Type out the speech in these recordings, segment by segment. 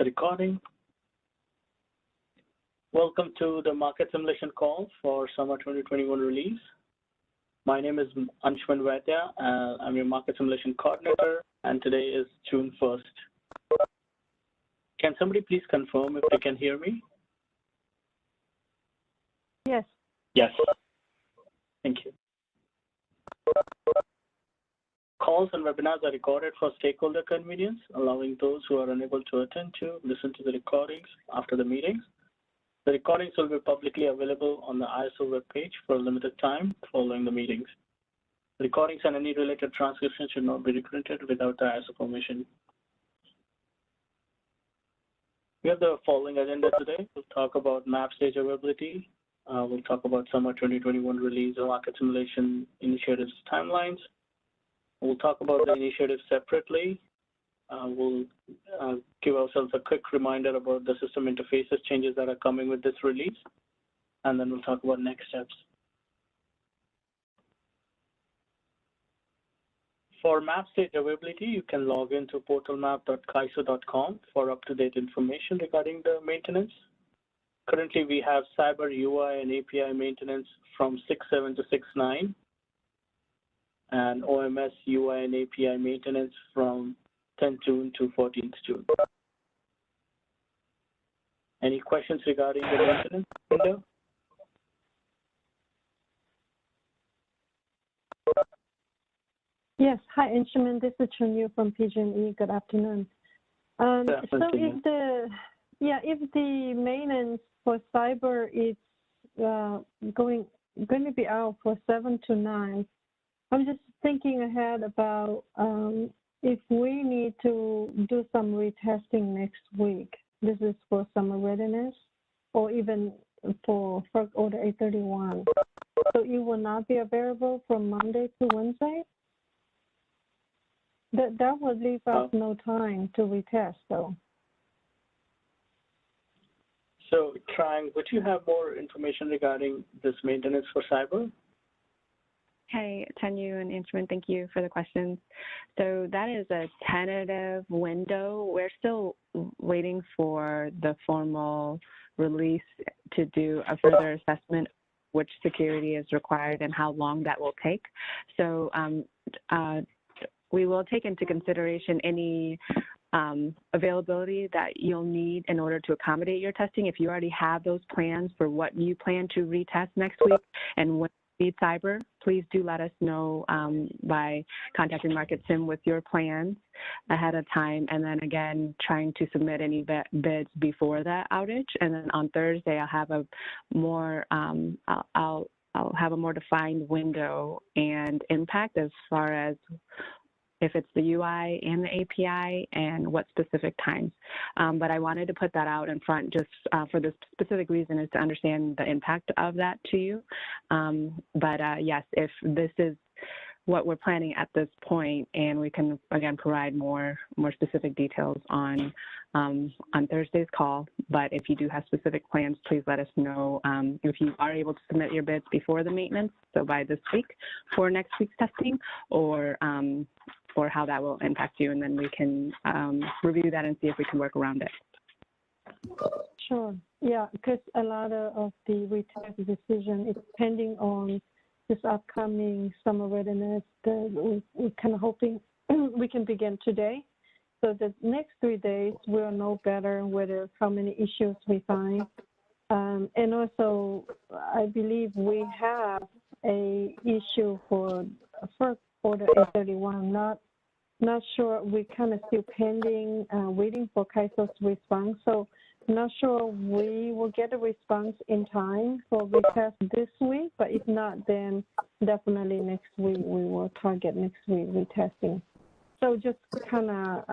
the recording. Welcome to the market simulation call for summer 2021 release. My name is Anshuman Vaidya. I'm your market simulation coordinator, and today is June 1st. Can somebody please confirm if they can hear me? Yes. Yes. Thank you. Calls and webinars are recorded for stakeholder convenience, allowing those who are unable to attend to listen to the recordings after the meetings. The recordings will be publicly available on the ISO webpage for a limited time following the meetings. Recordings and any related transcriptions should not be reprinted without the ISO permission. We have the following agenda today. We'll talk about map stage availability. We'll talk about summer 2021 release of market simulation initiatives timelines. We'll talk about the initiatives separately. We'll give ourselves a quick reminder about the system interfaces changes that are coming with this release, and then we'll talk about next steps. For map stage availability, you can log into portalmap.kaiso.com for up-to-date information regarding the maintenance. Currently, we have Cyber UI and API maintenance from 6.7 to 6.9, and OMS UI and API maintenance from 10 June to 14th June. Any questions regarding the maintenance window? Yes. Hi, Anshuman. This is Chunyu from PG&E. Good afternoon. So if the maintenance for cyber is going to be out for 7 to 9, I'm just thinking ahead about if we need to do some retesting next week. This is for summer readiness, or even for FERC Order 831. So it will not be available from Monday to Wednesday? That would leave us no time to retest, though. So, Trang, would you have more information regarding this maintenance for cyber? Hey, Chunyu and Anshuman, thank you for the questions. So that is a tentative window. We're still waiting for the formal release to do a further assessment of which security is required and how long that will take. So we will take into consideration any availability that you'll need in order to accommodate your testing. If you already have those plans for what you plan to retest next week and when you need cyber, please do let us know by contacting MarketSim with your plans ahead of time, and then again trying to submit any bids before that outage. And then on Thursday, I'll have a more I'll have a more defined window and impact as far as if it's the UI and the API and what specific times. But I wanted to put that out in front just for the specific reason is to understand the impact of that to you. Yes, if this is what we're planning at this point, and we can again provide more specific details on Thursday's call. But if you do have specific plans, please let us know if you are able to submit your bids before the maintenance, so by this week for next week's testing, or how that will impact you, and then we can review that and see if we can work around it. Sure. Yeah, because a lot of the retest decision is pending on this upcoming summer readiness. We're kind of hoping we can begin today. So the next 3 days, we'll know better how many issues we find. And also, I believe we have a issue for FERC Order 831. Not sure. We're kind of still pending, waiting for KAISO's response. So not sure we will get a response in time for retest this week. But if not, then definitely next week we will target next week retesting. So just kind of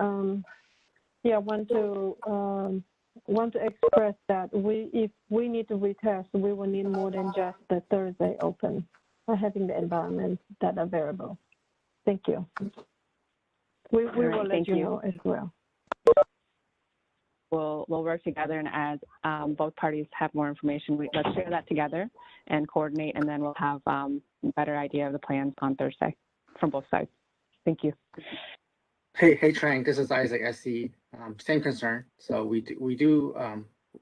want to express that if we need to retest, we will need more than just the Thursday open, having the environments that are available. Thank you. We will let you know as well. We'll work together, and as both parties have more information, let's share that together and coordinate, and then we'll have a better idea of the plans on Thursday from both sides. Thank you. Hey, Trang, this is Isaac, SC. Same concern. So we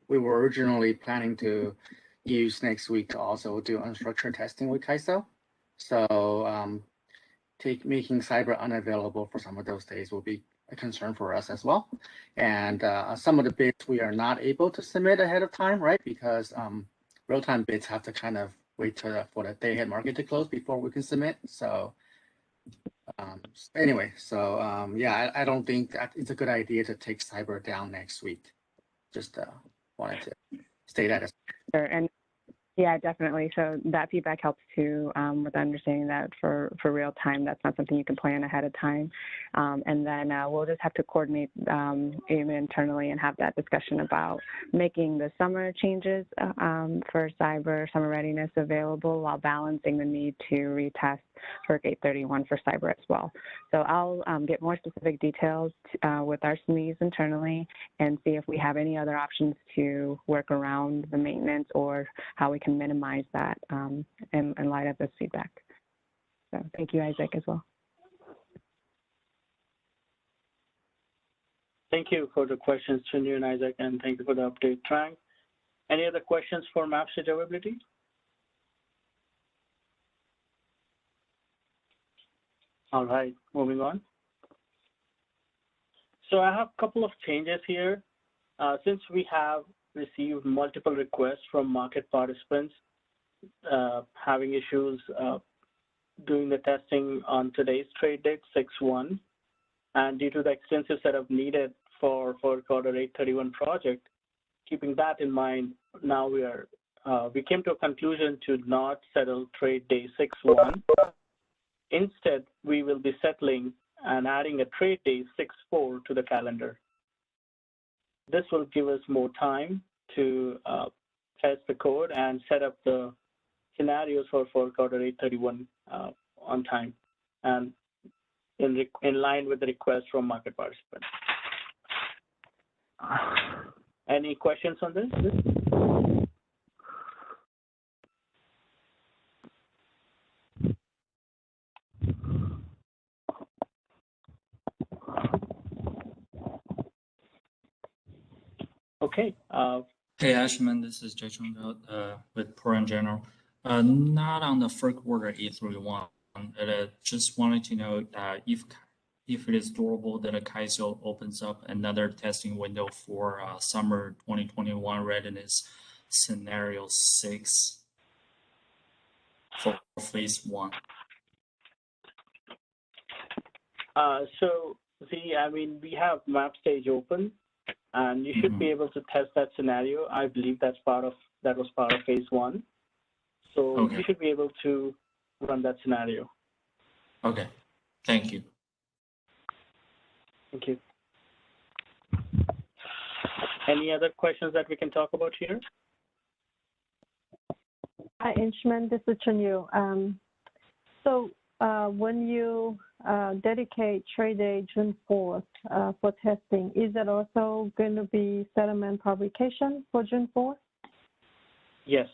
were originally planning to use next week to also do unstructured testing with KaiSo. So making cyber unavailable for some of those days will be a concern for us as well. And some of the bids we are not able to submit ahead of time, right? Because real-time bids have to kind of wait for the day-ahead market to close before we can submit. So anyway, so yeah, I don't think that it's a good idea to take cyber down next week. Just wanted to state that. Sure. And yeah, definitely. So that feedback helps too, with understanding that for real time, that's not something you can plan ahead of time. And then we'll just have to coordinate even internally and have that discussion about making the summer changes for summer readiness available while balancing the need to retest for 831 for cyber as well. So I'll get more specific details with our SMEs internally and see if we have any other options to work around the maintenance or how we can minimize that in light of this feedback. So thank you, Isaac, as well. Thank you for the questions, Chinyu and Isaac, and thank you for the update, Trang. Any other questions for map stage availability? All right, moving on. So I have a couple of changes here. Since we have received multiple requests from market participants having issues doing the testing on today's trade date, 6/1, and due to the extensive setup needed for quarter 831 project, keeping that in mind, now we came to a conclusion to not settle trade day 6/1. Instead, we will be settling and adding a trade day 6/4 to the calendar. This will give us more time to test the code and set up the scenarios for quarter 831 on time and in line with the request from market participants. Any questions on this? Okay. Hey, Ashman, this is Jay Chung with Pro General. Not on the FERC order 831. Just wanted to know if it is doable that a KaiSo opens up another testing window for summer 2021 readiness scenario 6 for phase 1. So see, I mean, we have map stage open, and you should be able to test that scenario. I believe that was part of phase 1. So you should be able to run that scenario. Okay, thank you. Thank you. Any other questions that we can talk about here? Hi, Inchman, this is Chinyu. So when you dedicate trade day June 4th for testing, is that also going to be settlement publication for June 4th? Yes.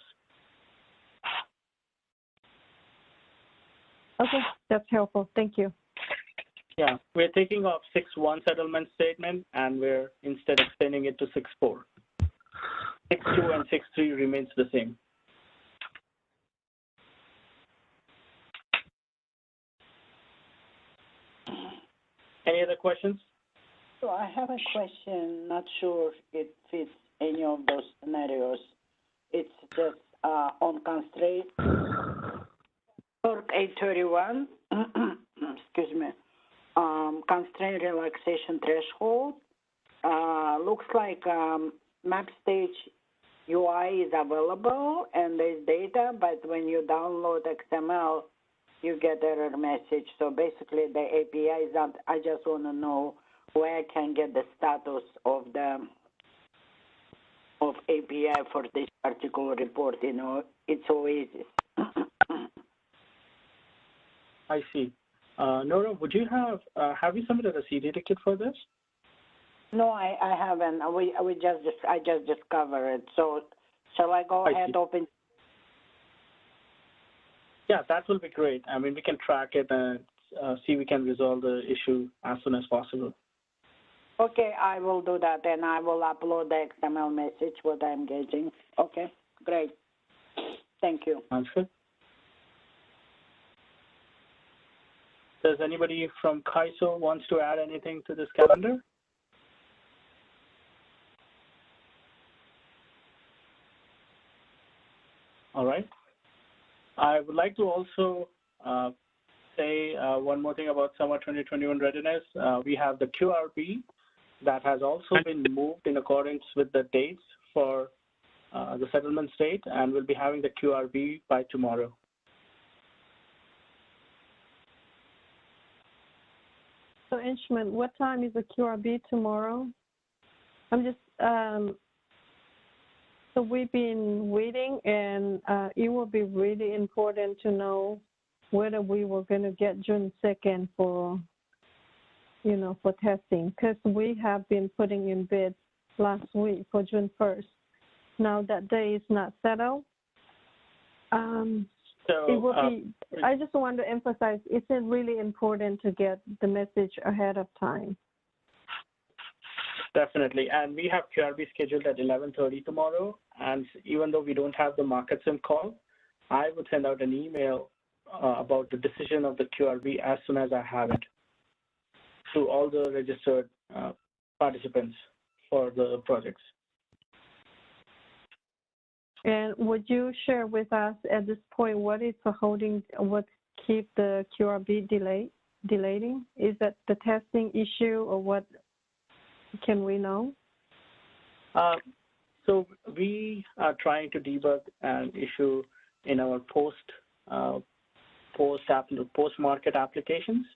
Okay, that's helpful. Thank you. Yeah, we're taking off 6/1 settlement statement, and we're instead extending it to 6/4. 6/2 and 6/3 remains the same. Any other questions? So I have a question, not sure it fits any of those scenarios. It's just on constraint for 831, excuse me, constraint relaxation threshold. Looks like map stage UI is available and there's data, but when you download XML, you get error message. So basically the API is not, I just want to know where I can get the status of the API for this particular report, you know, it's Oasis. I see. Nora, would you have you submitted a CD ticket for this? No, I haven't. I just discovered it. So shall I go ahead open? Yeah, that will be great. I mean, we can track it, and see we can resolve the issue as soon as possible. Okay, I will do that, and I will upload the XML message, what I'm getting. Okay, great. Thank you. Sounds good. Does anybody from CAISO wants to add anything to this calendar? All right. I would like to also say one more thing about summer 2021 readiness. We have the QRB that has also been moved in accordance with the dates for the settlement state, and we'll be having the QRB by tomorrow. So, Instrument, what time is the QRB tomorrow? I'm just, so we've been waiting, and it will be really important to know whether we were going to get June 2nd for, you know, for testing, because we have been putting in bids last week for June 1st. Now that day is not settled. It will be, I just want to emphasize, it's really important to get the message ahead of time. Definitely, and we have QRB scheduled at 11:30 tomorrow, and even though we don't have the market sim call, I would send out an email about the decision of the QRB as soon as I have it to all the registered participants for the projects. And would you share with us at this point what is holding, what keep the QRB delaying? Is that the testing issue, or what can we know? So we are trying to debug an issue in our post-market applications.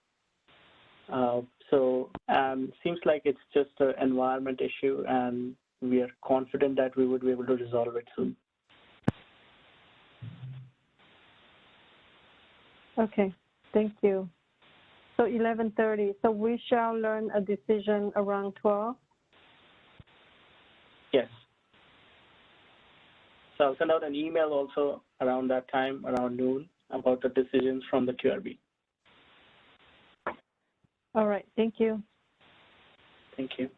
Seems like it's just an environment issue, and we are confident that we would be able to resolve it soon. Okay, thank you. So 11:30, so we shall learn a decision around 12? Yes. So I'll send out an email also around that time, around noon, about the decisions from the QRB. All right, thank you. Thank you.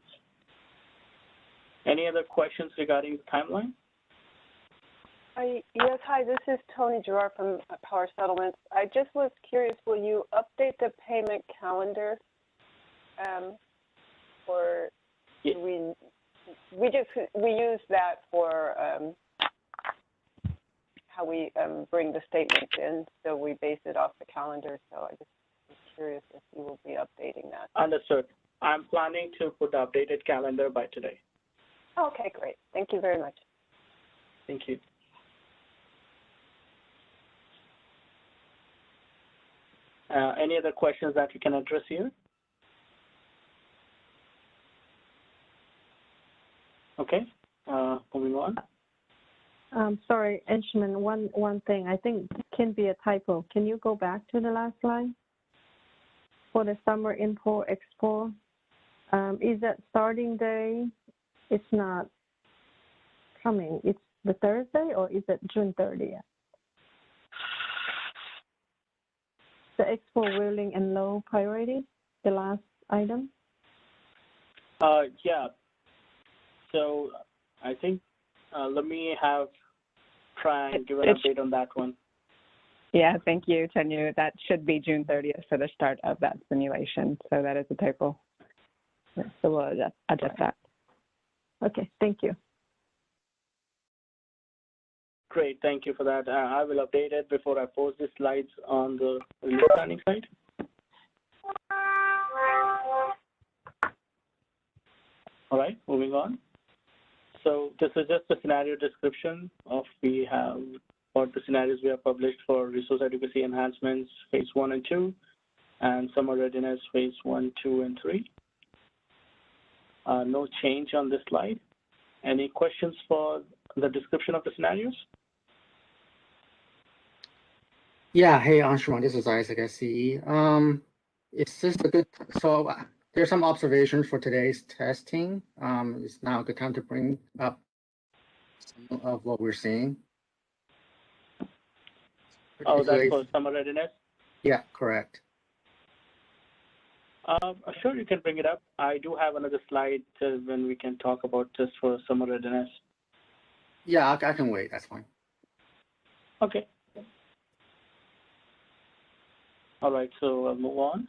Any other questions regarding the timeline? Yes, hi, this is Tony Gerard from Power Settlements. I just was curious, will you update the payment calendar? Or Yeah. we use that for how we bring the statements in, so we base it off the calendar. So I just was curious if you will be updating that. Understood. I'm planning to put the updated calendar by today. Okay, great. Thank you very much. Thank you. Any other questions that we can address here? Okay, moving on. Sorry, Instrument, one thing. I think can be a typo. Can you go back to the last slide? For the summer import-export, is that starting day? It's not coming. It's the Thursday, or is it June 30th? The export willing and low priority, the last item? Yeah. So I think let me try and give an update on that one. Yeah, thank you, Tenyu. That should be June 30th for the start of that simulation. So that is a typo. So we'll adjust that. Okay, thank you. Great, thank you for that. I will update it before I post the slides on the release planning site. All right, moving on. So this is just a scenario description of what the scenarios we have published for resource adequacy enhancements phase 1 and 2, and summer readiness phase 1, 2, and 3. No change on this slide. Any questions for the description of the scenarios? Yeah, hey, Anshuman, this is Isaac, SCE. It's just a good, so there's some observations for today's testing. It's now a good time to bring up some of what we're seeing. Oh, that's for summer readiness? Yeah, correct. Sure, you can bring it up. I do have another slide when we can talk about just for summer readiness. Yeah, I can wait. That's fine. Okay. All right, so I'll move on.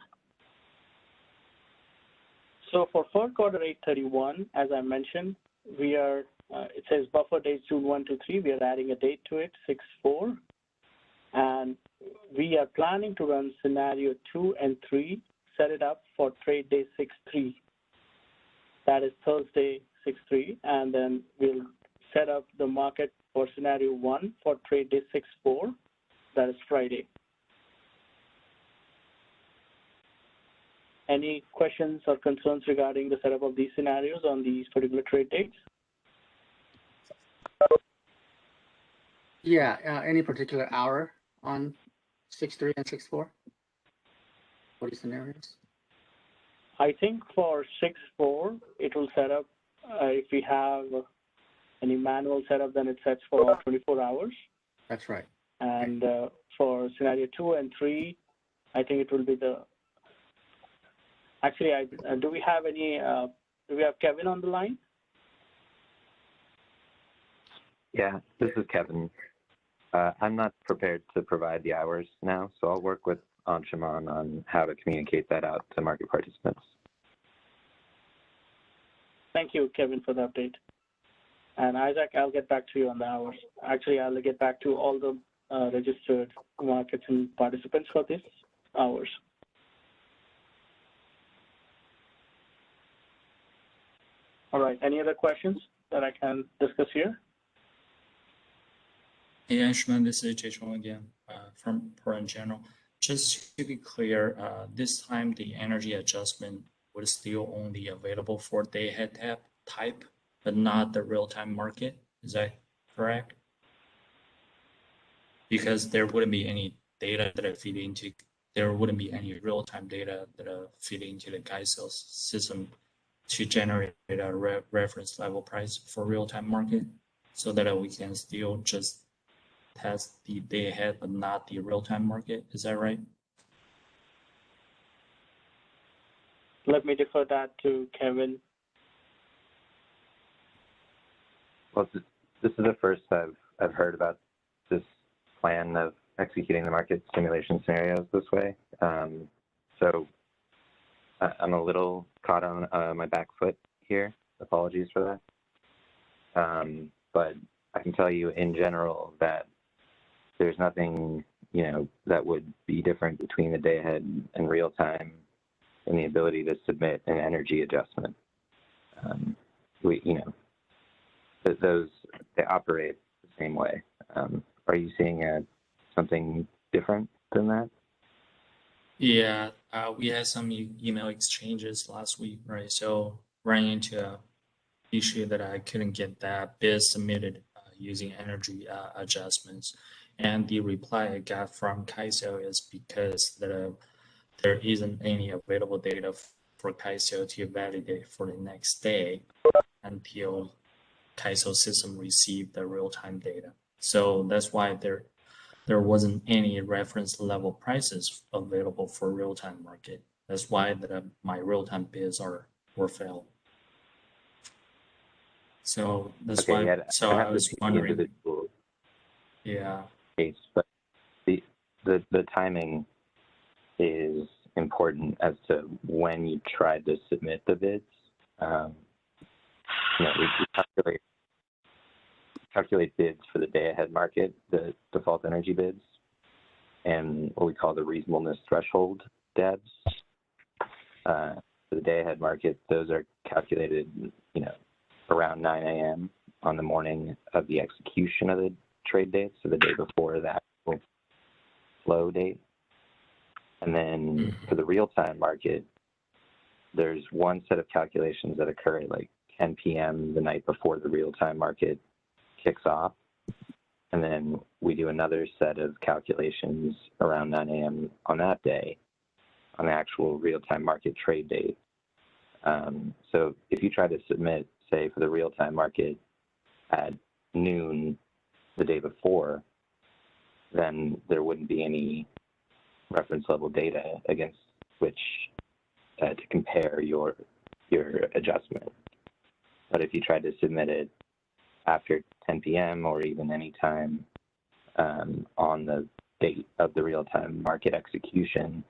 So for third quarter 8/31, as I mentioned, we are, it says buffer dates June 1 to 3. We are adding a date to it, 6/4. And we are planning to run scenario 2 and 3, set it up for trade day 6/3. That is Thursday 6/3. And then we'll set up the market for scenario 1 for trade day 6/4. That is Friday. Any questions or concerns regarding the setup of these scenarios on these particular trade dates? Yeah, any particular hour on 6/3 and 6/4 for these scenarios? I think for 6/4, it will set up, if we have any manual setup, then it sets for 24 hours. That's right. And for scenario 2 and 3, I think it will be the, actually, do we have any, do we have Kevin on the line? Yeah, this is Kevin. I'm not prepared to provide the hours now, so I'll work with Anshuman on how to communicate that out to market participants. Thank you, Kevin, for the update. And Isaac, I'll get back to you on the hours. Actually, I'll get back to all the registered markets and participants for this hours. All right, any other questions that I can discuss here? Hey, Anshuman, this is Jechong again from Pro General. Just to be clear, this time the energy adjustment was still only available for day-ahead type, but not the real-time market. Is that correct? Because there wouldn't be any data that feed into, there wouldn't be any real-time data that feed into the CAISO system to generate a reference level price for real-time market, so that we can still just test the day ahead, but not the real-time market. Is that right? Let me defer that to Kevin. Well, this is the first I've heard about this plan of executing the market simulation scenarios this way. So I'm a little caught on my back foot here. Apologies for that. But I can tell you in general that there's nothing, that would be different between the day ahead and real time and the ability to submit an energy adjustment. They operate the same way. Are you seeing something different than that? Yeah, we had some email exchanges last week, right? So ran into an issue that I couldn't get that bid submitted using energy adjustments. And the reply I got from CAISO is because there isn't any available data for CAISO to validate for the next day until CAISO system received the real-time data. So that's why there wasn't any reference level prices available for real-time market. That's why my real-time bids were failed. So that's why. Yeah, so I was wondering. Yeah. Case, but the timing is important as to when you tried to submit the bids. We calculate bids for the day-ahead market, the default energy bids, and what we call the reasonableness threshold DEBs. For the day-ahead market, those are calculated, around 9 a.m. on the morning of the execution of the trade date, so the day before that flow date. And then for the real-time market, there's one set of calculations that occur at like 10 p.m. the night before the real-time market kicks off. And then we do another set of calculations around 9 a.m. on that day on the actual real-time market trade date. So if you try to submit, say, for the real-time market at noon the day before, then there wouldn't be any reference level data against which to compare your adjustment. But if you tried to submit it after 10 p.m. or even any time on the date of the real-time market execution,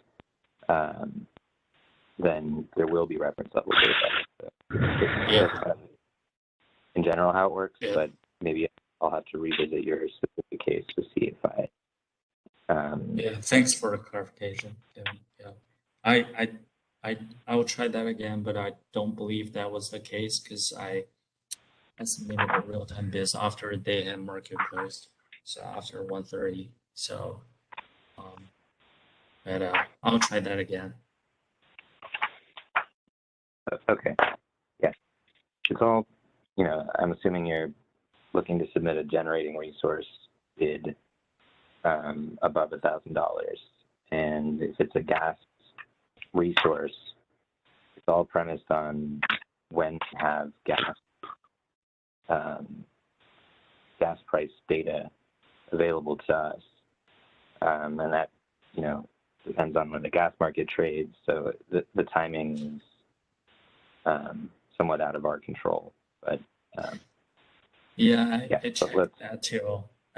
then there will be reference level data. So in general how it works, but maybe I'll have to revisit your specific case to see if I. Thanks for the clarification. I will try that again, but I don't believe that was the case because I submitted a real-time bids after day ahead market closed, so after 1:30. So, but I'll try that again. Okay. Yeah. It's all, I'm assuming you're looking to submit a generating resource bid above $1,000. And if it's a gas resource, it's all premised on when to have gas price data available to us. And that, depends on when the gas market trades. So the timing is somewhat out of our control. But I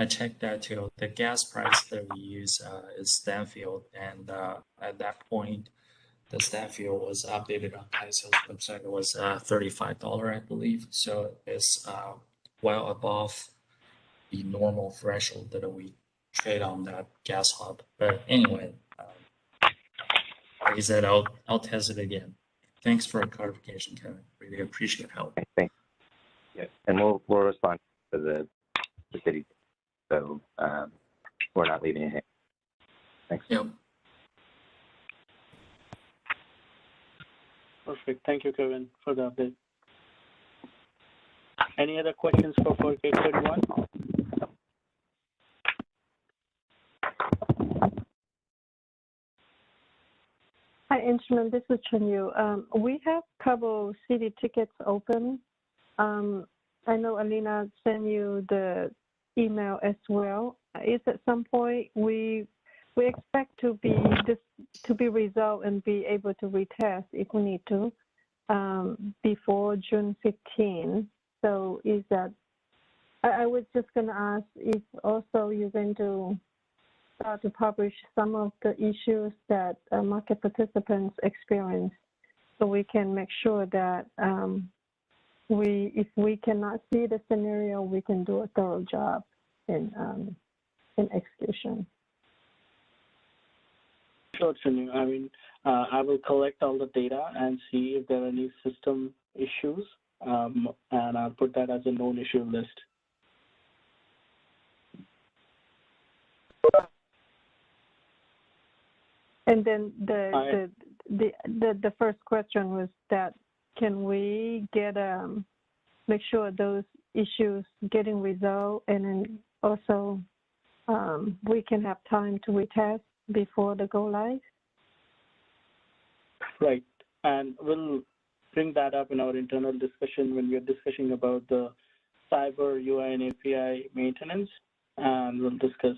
checked that too. The gas price that we use is Stanfield, and at that point, the Stanfield was updated on CAISO's website. It was $35, I believe. So it's well above the normal threshold that we trade on that gas hub. But anyway, like I said, I'll test it again. Thanks for a clarification, Kevin. Really appreciate help. Thanks. Yeah, and we'll respond to the city. So we're not leaving it here. Thanks. Yep. Perfect. Thank you, Kevin, for the update. Any other questions for 831? Hi, Instrument. This is Chunyu. We have a couple city tickets open. I know Alina sent you the email as well. Is at some point we expect to be resolved and be able to retest if we need to before June 15. So is that? I was just going to ask if also you're going to start to publish some of the issues that market participants experience, so we can make sure that if we cannot see the scenario, we can do a thorough job in execution. Sure, Chunyu. I mean, I will collect all the data and see if there are any system issues, and I'll put that as a known issue list. And then the first question was that can we get make sure those issues getting resolved, and then also we can have time to retest before the go live? Right, and we'll bring that up in our internal discussion when we're discussing about the cyber UI and API maintenance, and we'll discuss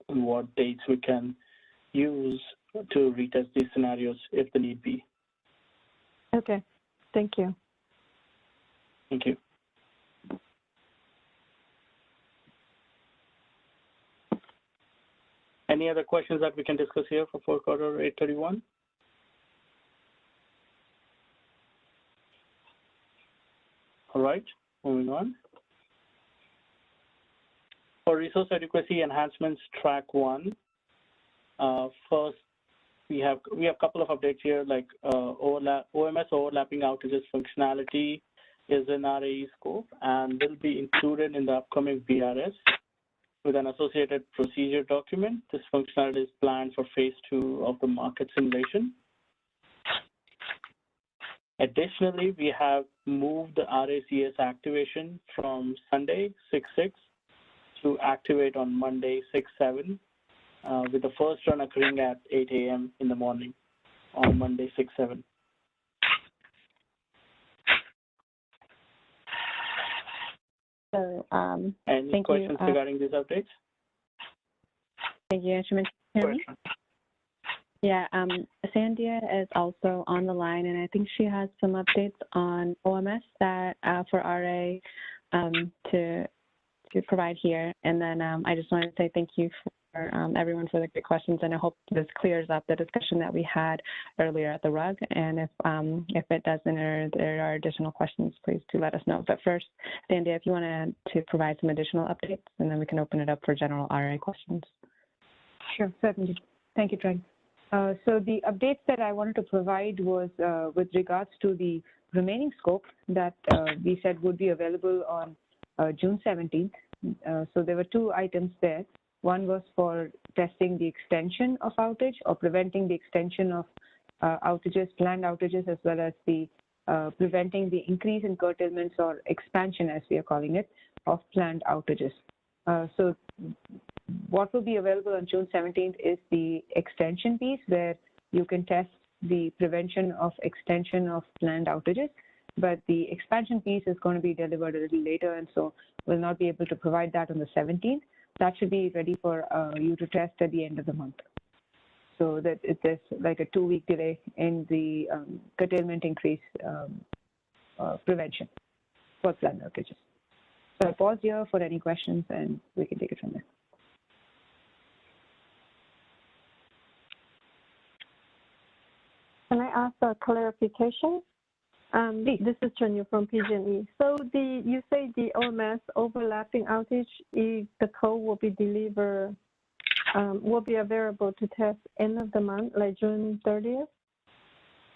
what dates we can use to retest these scenarios if the need be. Okay, thank you. Thank you. Any other questions that we can discuss here for fourth quarter 831? All right, moving on. For resource adequacy enhancements, track 1. First, we have a couple of updates here, like OMS overlapping outages functionality is in RAE scope and will be included in the upcoming BRS with an associated procedure document. This functionality is planned for phase 2 of the market simulation. Additionally, we have moved the RACS activation from Sunday 6/6 to activate on Monday 6/7. With the first run occurring at 8 a.m. in the morning on Monday 6/7. So, any questions regarding these updates? Thank you, Instrument. Yeah. Sandia is also on the line, and I think she has some updates on OMS that for RA to provide here. And then I just wanted to say thank you for everyone for the great questions, and I hope this clears up the discussion that we had earlier at the RUG. And if it doesn't or there are additional questions, please do let us know. But first, Sandia, if you want to provide some additional updates, and then we can open it up for general RA questions. Sure, certainly. Thank you, Trent. So the updates that I wanted to provide was with regards to the remaining scope that we said would be available on June 17th. So there were two items there. One was for testing the extension of outage or preventing the extension of outages, planned outages, as well as the preventing the increase in curtailments or expansion, as we are calling it, of planned outages. So what will be available on June 17th is the extension piece, where you can test the prevention of extension of planned outages, but the expansion piece is going to be delivered a little later, and so we'll not be able to provide that on the 17th. That should be ready for you to test at the end of the month. So that there's like a 2-week delay in the curtailment increase prevention for planned outages. So I'll pause here for any questions, and we can take it from there. Can I ask a clarification? This is Chunyu from PG&E. So you say the OMS overlapping outage, the code will be delivered, will be available to test end of the month, like June 30th?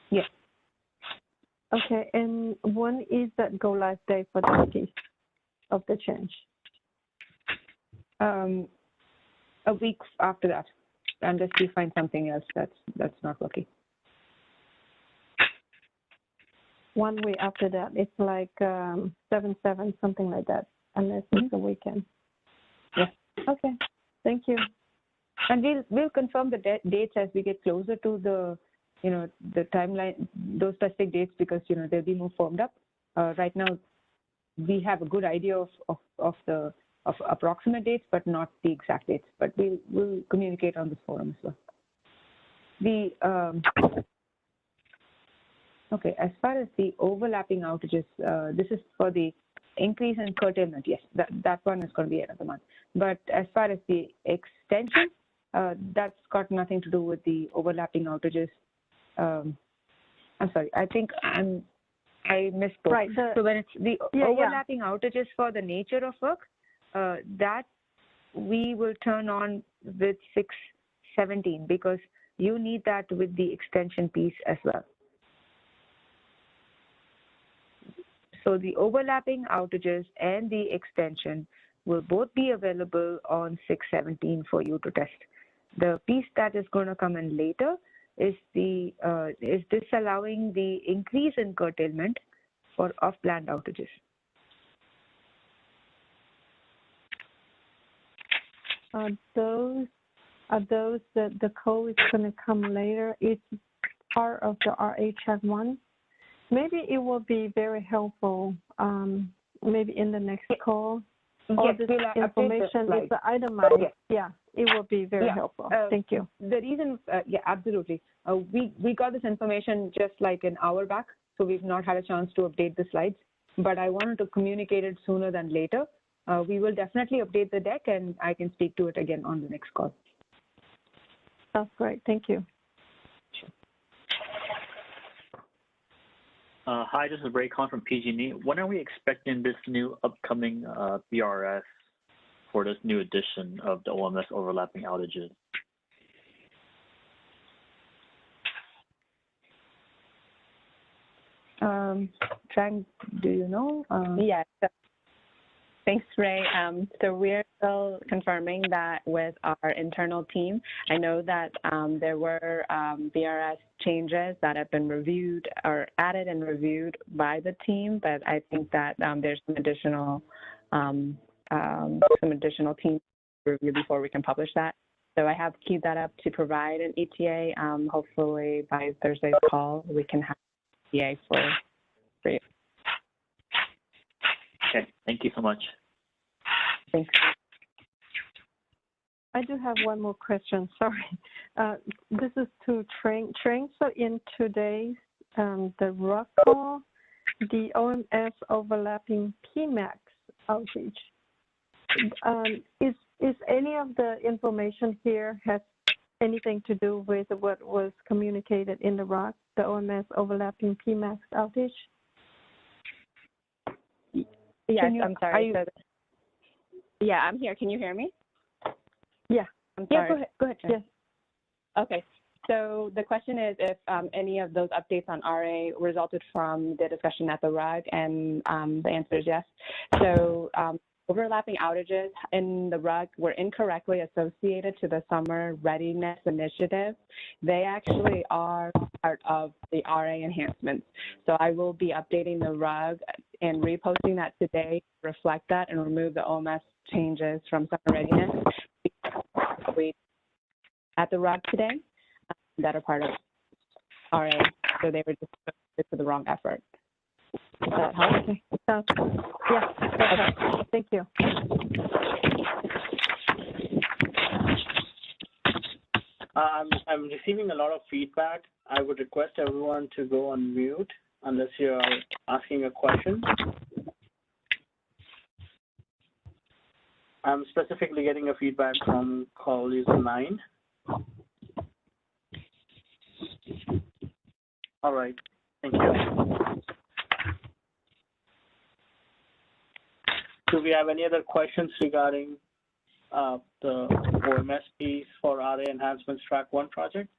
Yes. Okay, and when is that go live day for that piece of the change? A week after that, unless you find something else that's not working. 1 week after that, it's like 7/7, something like that, unless it's a weekend. Yeah. Okay. Thank you. And we'll confirm the dates as we get closer to the the timeline, those specific dates, because they'll be more firmed up. Right now, we have a good idea of approximate dates, but not the exact dates. But we'll communicate on this forum as well. Okay, as far as the overlapping outages, this is for the increase in curtailment. Yes, that one is going to be end of the month. But as far as the extension, that's got nothing to do with the overlapping outages. I'm sorry, I think I misspoke. Right. So when it's the overlapping outages for the nature of work, that we will turn on with 6/17, because you need that with the extension piece as well. So the overlapping outages and the extension will both be available on 6/17 for you to test. The piece that is going to come in later is disallowing the increase in curtailment of planned outages. Are those that the code is going to come later? It's part of the RA Chat 1. Maybe it will be very helpful, maybe in the next call. All this information is itemized. Yeah, it will be very helpful. Thank you. The reason, absolutely. We got this information just like an hour back, so we've not had a chance to update the slides. But I wanted to communicate it sooner than later. We will definitely update the deck, and I can speak to it again on the next call. That's great. Thank you. Hi, this is Ray Khan from PG&E. When are we expecting this new upcoming BRS for this new edition of the OMS overlapping outages? Trang, do you know? Yes. Thanks, Ray. So we're still confirming that with our internal team. I know that there were BRS changes that have been reviewed or added and reviewed by the team, but I think that there's some additional team review before we can publish that. So I have keyed that up to provide an ETA. Hopefully by Thursday's call, we can have an ETA for you. Okay, thank you so much. Thanks. I do have one more question. Sorry. This is to Trang. So in today's the RUC call, the OMS overlapping PMAX outage. Is any of the information here has anything to do with what was communicated in the RUC, the OMS overlapping PMAX outage? Yes, I'm sorry. Yeah, I'm here. Can you hear me? Yeah. I'm sorry. Yeah, go ahead. Yes. Okay. So the question is if any of those updates on RA resulted from the discussion at the RUG, and the answer is yes. So overlapping outages in the RUG were incorrectly associated to the Summer Readiness Initiative. They actually are part of the RA enhancements. So I will be updating the RUG and reposting that today to reflect that and remove the OMS changes from Summer Readiness at the RUG today that are part of RA. So they were just for the wrong effort. Does that help? Okay. Yeah, that helps. Thank you. I'm receiving a lot of feedback. I would request everyone to go on mute unless you're asking a question. I'm specifically getting a feedback from call user 9. All right, thank you. Do we have any other questions regarding the OMS piece for RA Enhancements Track 1 project?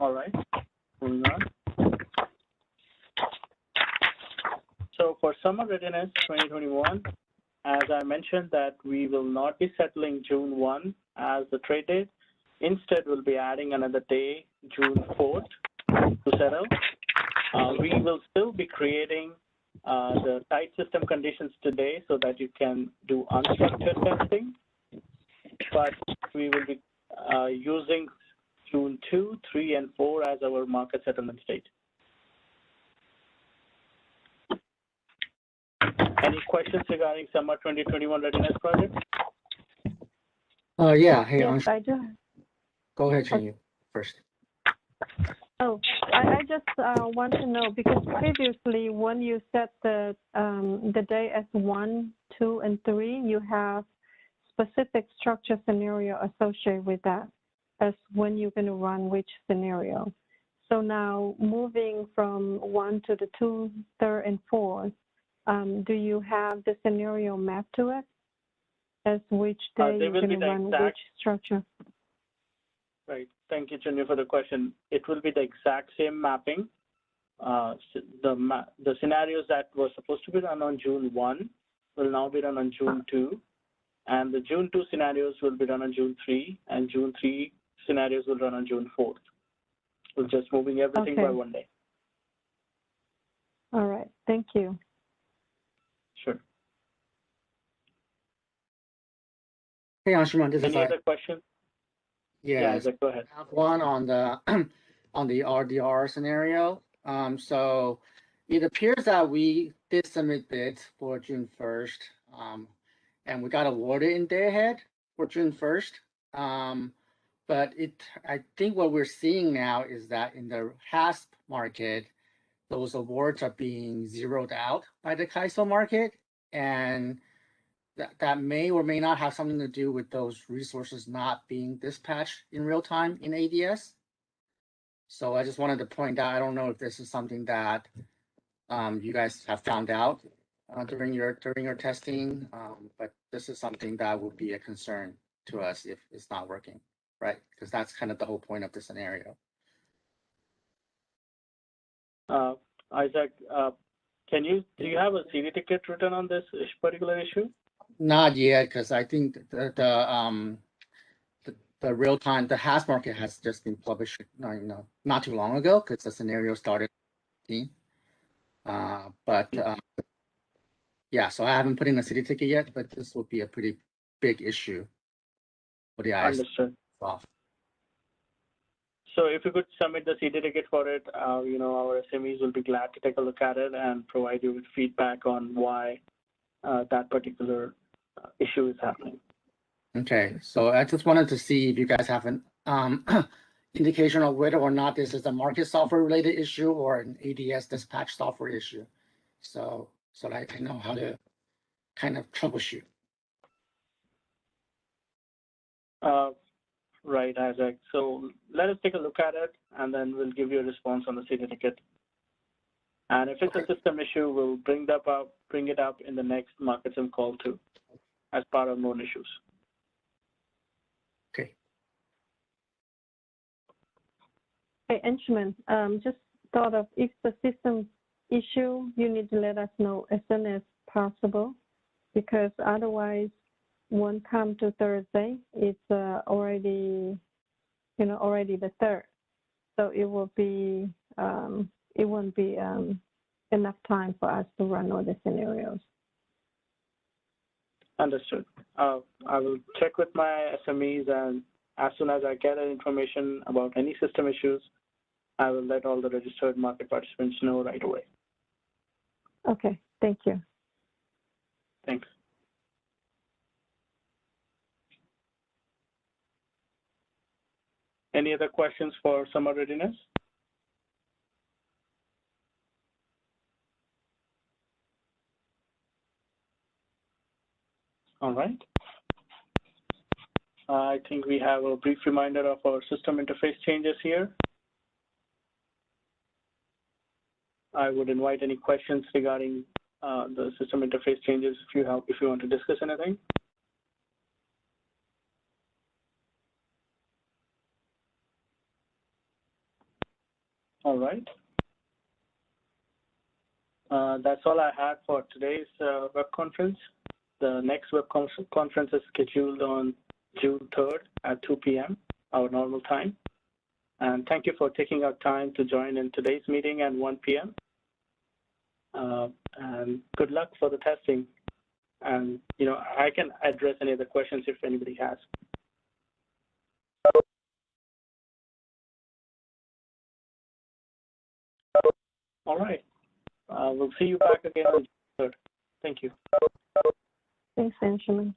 All right, moving on. So for Summer Readiness 2021, as I mentioned that we will not be settling June 1 as the trade date. Instead, we'll be adding another day, June 4th, to settle. We will still be creating the tight system conditions today so that you can do unstructured testing, but we will be using June 2, 3, and 4 as our market settlement date. Any questions regarding Summer 2021 Readiness project? Yeah. Hey, yes, I do. Go ahead, Chen, first. Oh, I just want to know, because previously when you set the day as 1, 2, and 3, you have specific structure scenario associated with that as when you're going to run which scenario. So now moving from 1 to the 2, 3, and 4, do you have the scenario mapped to it as which day you're going to run which structure? Right. Thank you, Chunya, for the question. It will be the exact same mapping. The scenarios that were supposed to be run on June 1 will now be run on June 2, and the June 2 scenarios will be run on June 3, and June 3 scenarios will run on June 4th. We're just moving everything by 1 day. All right. Thank you. Sure. Hey, Anshuman, this Any other questions? Yes. Yeah, go ahead. I have one on the on the RDR scenario. So it appears that we did submit bids for June 1st, and we got awarded in day ahead for June 1st. But I think what we're seeing now is that in the HASP market, those awards are being zeroed out by the CAISO market, and that may or may not have something to do with those resources not being dispatched in real time in ADS. So I just wanted to point out, I don't know if this is something that you guys have found out during your testing, but this is something that would be a concern to us if it's not working, right? Because that's kind of the whole point of the scenario. Isaac, do you have a CD ticket written on this particular issue? Not yet, because I think the real time, the HAS market has just been published, not too long ago, because the scenario started. Yeah, so I haven't put in a city ticket yet, but this will be a pretty big issue for the IS. Understood. So if you could submit the CD ticket for it, you know, our SMEs will be glad to take a look at it and provide you with feedback on why that particular issue is happening. Okay, so I just wanted to see if you guys have an indication of whether or not this is a market software related issue or an ADS dispatch software issue. So that I know how to kind of troubleshoot. Right, Isaac. So let us take a look at it, and then we'll give you a response on the CD ticket. And if it's a system issue, we'll bring it up in the next market sim call too, as part of known issues. Okay. Hey, Enchman, just thought of if the system issue, you need to let us know as soon as possible, because otherwise, won't come to Thursday. It's already the 3rd, so it will be it won't be enough time for us to run all the scenarios. Understood. I will check with my SMEs, and as soon as I get information about any system issues, I will let all the registered market participants know right away. Okay, thank you. Thanks. Any other questions for summer readiness? All right. I think we have a brief reminder of our system interface changes here. I would invite any questions regarding the system interface changes if you want to discuss anything. All right. That's all I had for today's web conference. The next web conference is scheduled on June 3rd at 2 p.m., our normal time. And thank you for taking our time to join in today's meeting at 1 p.m. And good luck for the testing. And, you know, I can address any other questions if anybody has. All right. We'll see you back again on June 3rd. Thank you. Thanks, Benjamin.